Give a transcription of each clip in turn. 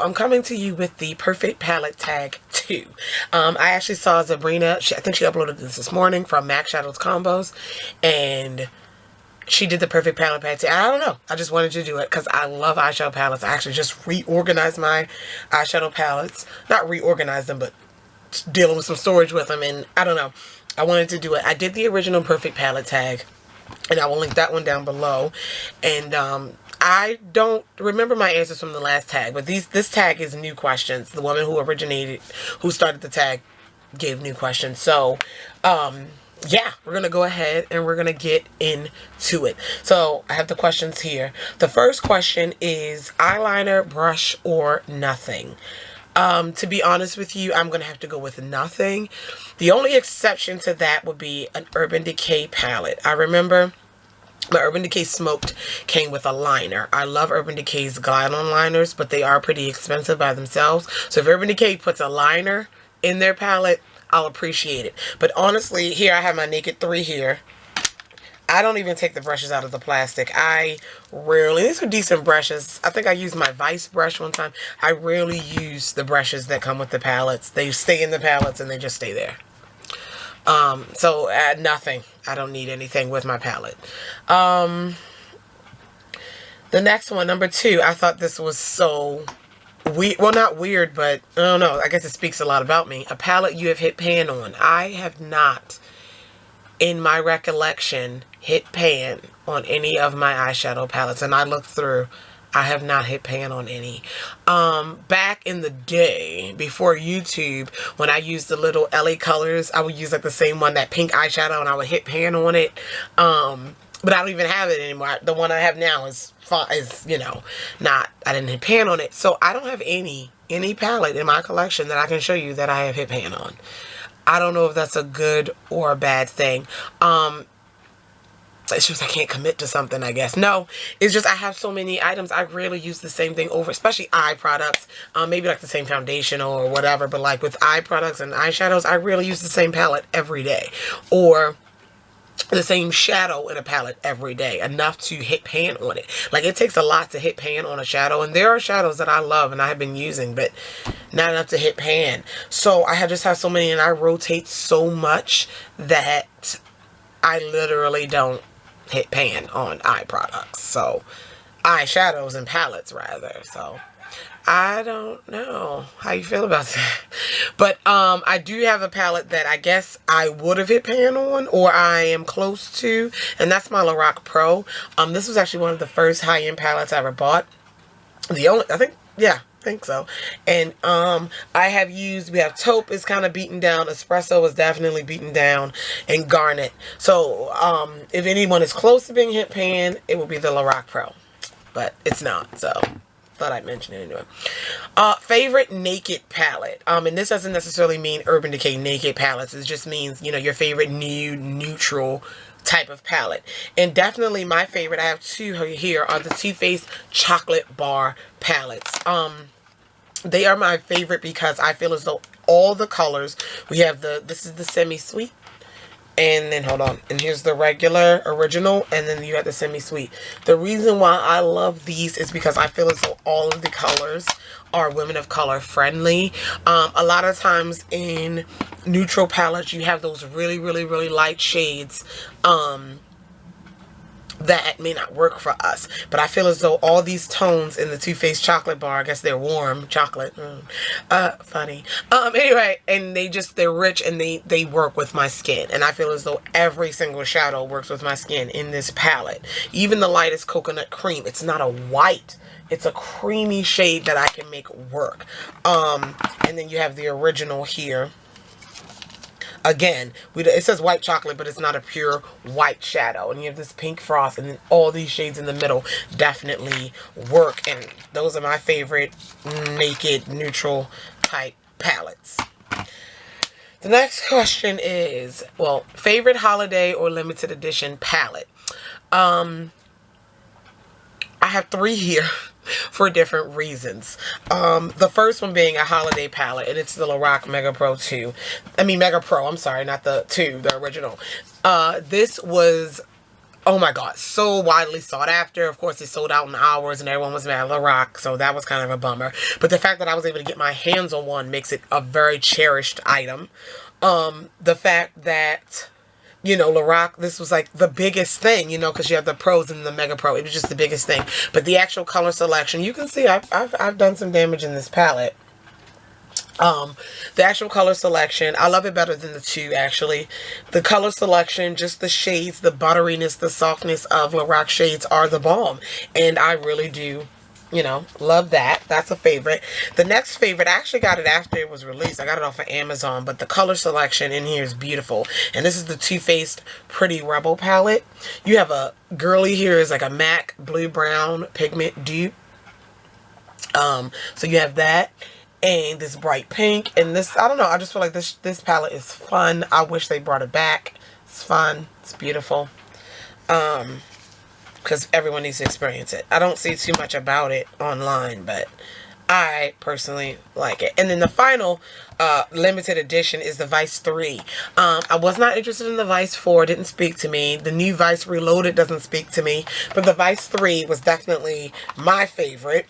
I'm coming to you with the Perfect Palette Tag 2. I actually saw Sabrina, I think she uploaded this morning from MAC Shadows Combos, and she did the Perfect Palette Tag 2. I don't know, I just wanted to do it because I love eyeshadow palettes. I actually just reorganized my eyeshadow palettes. Not reorganized them, but dealing with some storage with them, and I don't know. I wanted to do it. I did the original Perfect Palette Tag, and I will link that one down below. And I don't remember my answers from the last tag, but this tag is new questions. The woman who started the tag, gave new questions. So, yeah, we're going to go ahead and we're going to get into it. So, I have the questions here. The first question is eyeliner, brush, or nothing? To be honest with you, I'm going to have to go with nothing. The only exception to that would be an Urban Decay palette. I remember my Urban Decay Smoked came with a liner. I love Urban Decay's glide-on liners, but they are pretty expensive by themselves. So if Urban Decay puts a liner in their palette, I'll appreciate it. But honestly, here I have my Naked 3 here. I don't even take the brushes out of the plastic. These are decent brushes. I think I used my Vice brush one time. I rarely use the brushes that come with the palettes. They stay in the palettes and they just stay there. So nothing. I don't need anything with my palette. The next one, number 2, I thought this was so weird. Well, not weird, but I don't know. I guess it speaks a lot about me. A palette you have hit pan on. I have not, in my recollection, hit pan on any of my eyeshadow palettes. And I looked through. I have not hit pan on any. Back in the day, before YouTube, when I used the little LA Colors, I would use like the same one, that pink eyeshadow, and I would hit pan on it. But I don't even have it anymore. The one I have now is you know, I didn't hit pan on it. So I don't have any palette in my collection that I can show you that I have hit pan on. I don't know if that's a good or a bad thing. It's just I can't commit to something, I guess. No, it's just I have so many items. I rarely use the same thing over, especially eye products. Maybe like the same foundation or whatever, but like with eye products and eyeshadows, I rarely use the same palette every day. Or the same shadow in a palette every day, enough to hit pan on it. Like, it takes a lot to hit pan on a shadow, and there are shadows that I love and I have been using, but not enough to hit pan. So I just have so many, and I rotate so much that I literally don't hit pan on eye products. So eyeshadows and palettes rather. So I don't know how you feel about that. But I do have a palette that I guess I would have hit pan on, or I am close to, and that's my Lorac Pro. This was actually one of the first high-end palettes I ever bought. I think so. And I have used, we have Taupe is kind of beaten down, Espresso is definitely beaten down, and Garnet. So if anyone is close to being hit pan, it will be the Lorac Pro. But it's not, so thought I'd mention it anyway. Favorite Naked palette. And this doesn't necessarily mean Urban Decay Naked palettes. It just means, you know, your favorite nude, neutral type of palette. And definitely my favorite, I have 2 here, are the Too Faced Chocolate Bar palettes. They are my favorite because I feel as though all the colors, we have this is the semi-sweet, and then hold on, and here's the regular original, and then you have the semi-sweet. The reason why I love these is because I feel as though all of the colors are women of color friendly. A lot of times in neutral palettes, you have those really, really, really light shades that may not work for us. But I feel as though all these tones in the Too Faced Chocolate Bar, I guess they're warm chocolate. Funny. Anyway, and they're rich and they work with my skin. And I feel as though every single shadow works with my skin in this palette. Even the lightest coconut cream. It's not a white. It's a creamy shade that I can make work. And then you have the original here. Again, it says white chocolate, but it's not a pure white shadow. And you have this pink frost, and then all these shades in the middle definitely work. And those are my favorite naked, neutral type palettes. The next question is, well, favorite holiday or limited edition palette. I have 3 here for different reasons. The first one being a holiday palette, and it's the Lorac Mega Pro 2. I mean Mega Pro, I'm sorry, not the 2, the original. This was Oh my god, so widely sought after. Of course, it sold out in hours and everyone was mad at Lorac, so that was kind of a bummer. But the fact that I was able to get my hands on one makes it a very cherished item. The fact that, you know, Lorac, this was like the biggest thing, you know, because you have the pros and the mega pro. It was just the biggest thing. But the actual color selection, you can see I've done some damage in this palette. The actual color selection, I love it better than the two, actually. The color selection, just the shades, the butteriness, the softness of Lorac shades are the bomb. And I really do, you know, love that. That's a favorite. The next favorite, I actually got it after it was released. I got it off of Amazon, but the color selection in here is beautiful. And this is the Too Faced Pretty Rebel palette. You have a girly here is like a MAC blue brown pigment dupe. So you have that. And this bright pink, and this, I don't know, I just feel like this palette is fun. I wish they brought it back. It's fun. It's beautiful. Because everyone needs to experience it. I don't see too much about it online, but I personally like it. And then the final limited edition is the Vice 3. I was not interested in the Vice 4. Didn't speak to me. The new Vice Reloaded doesn't speak to me. But the Vice 3 was definitely my favorite.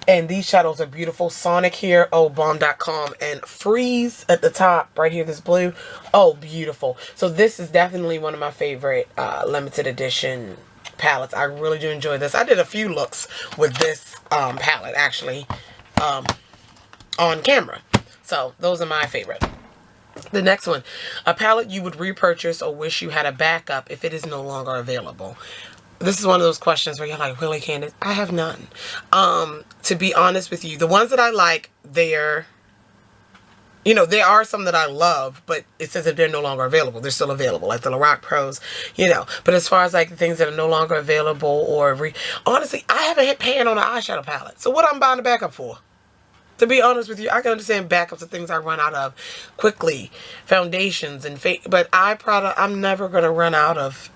And these shadows are beautiful. Sonic here, oh, bomb.com. And Freeze at the top, right here, this blue. Oh, beautiful. So this is definitely one of my favorite limited edition palettes. I really do enjoy this. I did a few looks with this palette, actually, on camera. So those are my favorite. The next one, a palette you would repurchase or wish you had a backup if it is no longer available. This is one of those questions where you're like, really, Candace? I have none. To be honest with you, the ones that I like, they're, you know, there are some that I love, but it says that they're no longer available. They're still available, like the Lorac Pros, you know. But as far as like the things that are no longer available or, honestly, I haven't hit pan on an eyeshadow palette. So what I'm buying a backup for? To be honest with you, I can understand backups of things I run out of quickly, foundations and but eye product, I'm never going to run out of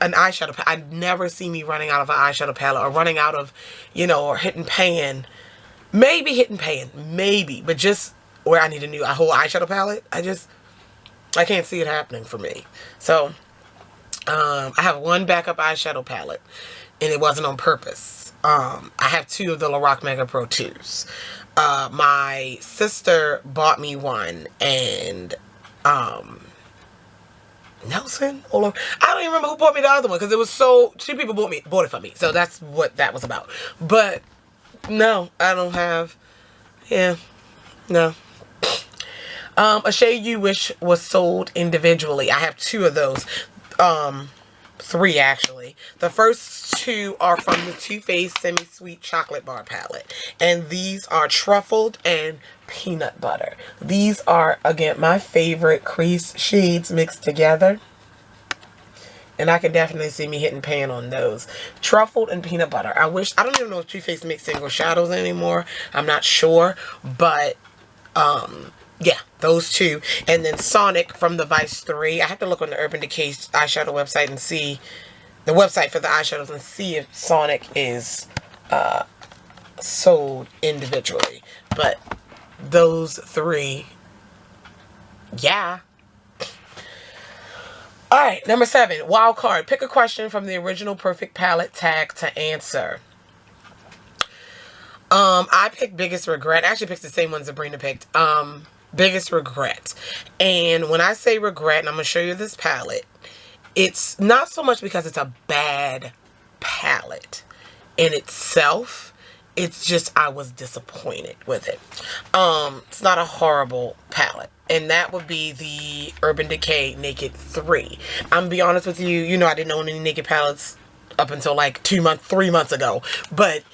an eyeshadow palette. I never see me running out of an eyeshadow palette or running out of, you know, or hitting pan. Maybe hitting pan, maybe, but just where I need a whole eyeshadow palette, I can't see it happening for me. So, I have one backup eyeshadow palette, and it wasn't on purpose. I have two of the Lorac Mega Pro 2s. My sister bought me one, and, Nelson? I don't even remember who bought me the other one because it was two people bought it for me. So that's what that was about. But no, I don't have, no. A shade you wish was sold individually. I have two of those. Three actually. The first two are from the Too Faced Semi-Sweet Chocolate Bar palette. And these are truffled and peanut butter. These are, again, my favorite crease shades mixed together. And I can definitely see me hitting pan on those. Truffled and peanut butter. I don't even know if Too Faced makes single shadows anymore. I'm not sure. But, yeah, those two. And then Sonic from the Vice 3. I have to look on the Urban Decay eyeshadow website and see the website for the eyeshadows and see if Sonic is sold individually. But those three, yeah. Alright, number 7, wild card. Pick a question from the original Perfect Palette tag to answer. I picked biggest regret. I actually picked the same ones Sabrina picked. Biggest regret. And when I say regret, and I'm going to show you this palette, it's not so much because it's a bad palette in itself. It's just I was disappointed with it. It's not a horrible palette. And that would be the Urban Decay Naked 3. I'm going to be honest with you. You know I didn't own any Naked palettes up until like 3 months ago. But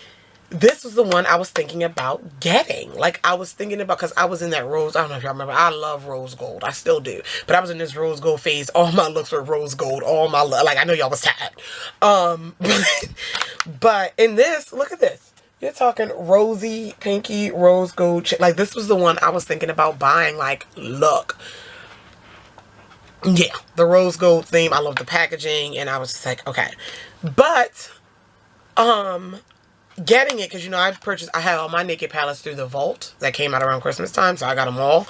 this was the one I was thinking about getting. Like, I was thinking about, because I was in that rose, I don't know if y'all remember, I love rose gold. I still do. But I was in this rose gold phase. All my looks were rose gold. Like, I know y'all was tired. But in this, look at this. You're talking rosy, pinky, rose gold. Like, this was the one I was thinking about buying. Like, look. Yeah, the rose gold theme. I love the packaging. And I was just like, okay. But, getting it, because, you know, I had all my Naked palettes through the vault that came out around Christmas time, so I got them all.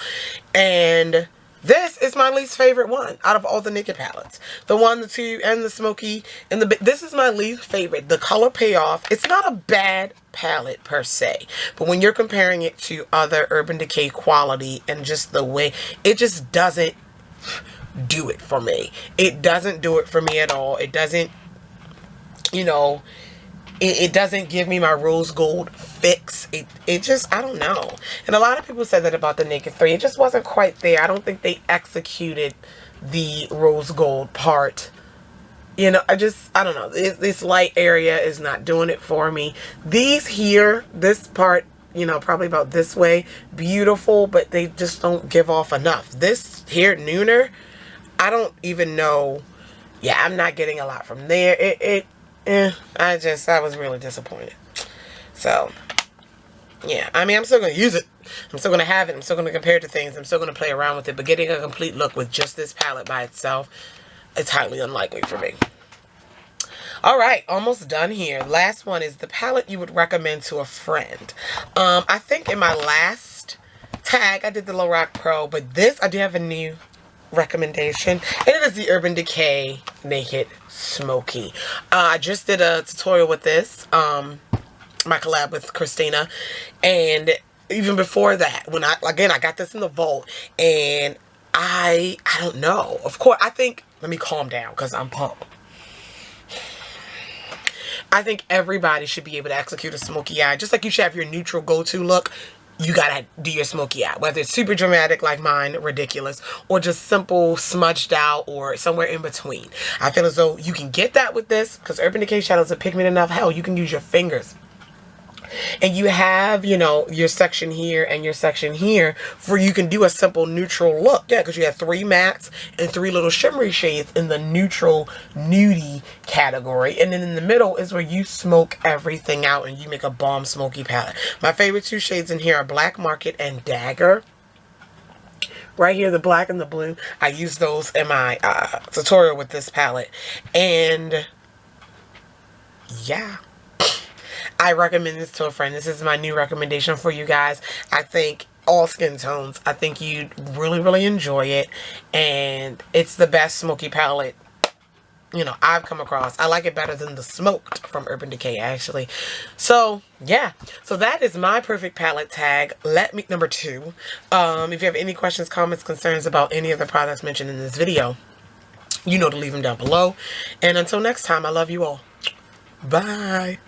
And This is my least favorite one out of all the Naked palettes. The 1, the 2, and the Smoky, and this is my least favorite. The color payoff, it's not a bad palette per se, but when you're comparing it to other Urban Decay quality and just the way, it just doesn't do it for me. It doesn't do it for me at all. It doesn't, you know, it doesn't give me my rose gold fix. It just, I don't know. And a lot of people said that about the Naked 3. It just wasn't quite there. I don't think they executed the rose gold part. You know, I don't know. This light area is not doing it for me. These here, this part, you know, probably about this way, beautiful, but they just don't give off enough. This here, Nooner, I don't even know. Yeah, I'm not getting a lot from there. I was really disappointed. So, yeah. I mean, I'm still going to use it. I'm still going to have it. I'm still going to compare it to things. I'm still going to play around with it. But getting a complete look with just this palette by itself, it's highly unlikely for me. Alright, almost done here. Last one is the palette you would recommend to a friend. I think in my last tag, I did the Lorac Pro. But this, I do have a new recommendation. And it is the Urban Decay Naked Smoky. I just did a tutorial with this, my collab with Christina, and even before that, when I got this in the vault, and I don't know, of course, I think, let me calm down because I'm pumped. I think everybody should be able to execute a smoky eye, just like you should have your neutral go-to look. You gotta do your smoky eye, whether it's super dramatic like mine, ridiculous, or just simple, smudged out, or somewhere in between. I feel as though you can get that with this, because Urban Decay shadows are pigment enough. Hell, you can use your fingers. And you have, you know, your section here and your section here for you can do a simple neutral look. Yeah, because you have 3 mattes and 3 little shimmery shades in the neutral nudie category. And then in the middle is where you smoke everything out and you make a bomb smoky palette. My favorite 2 shades in here are Black Market and Dagger. Right here, the black and the blue. I use those in my tutorial with this palette. And yeah. I recommend this to a friend. This is my new recommendation for you guys. I think all skin tones. I think you'd really, really enjoy it. And it's the best smoky palette, you know, I've come across. I like it better than the Smoked from Urban Decay, actually. So, yeah. So that is my perfect palette tag. Number 2. If you have any questions, comments, concerns about any of the products mentioned in this video, you know to leave them down below. And until next time, I love you all. Bye.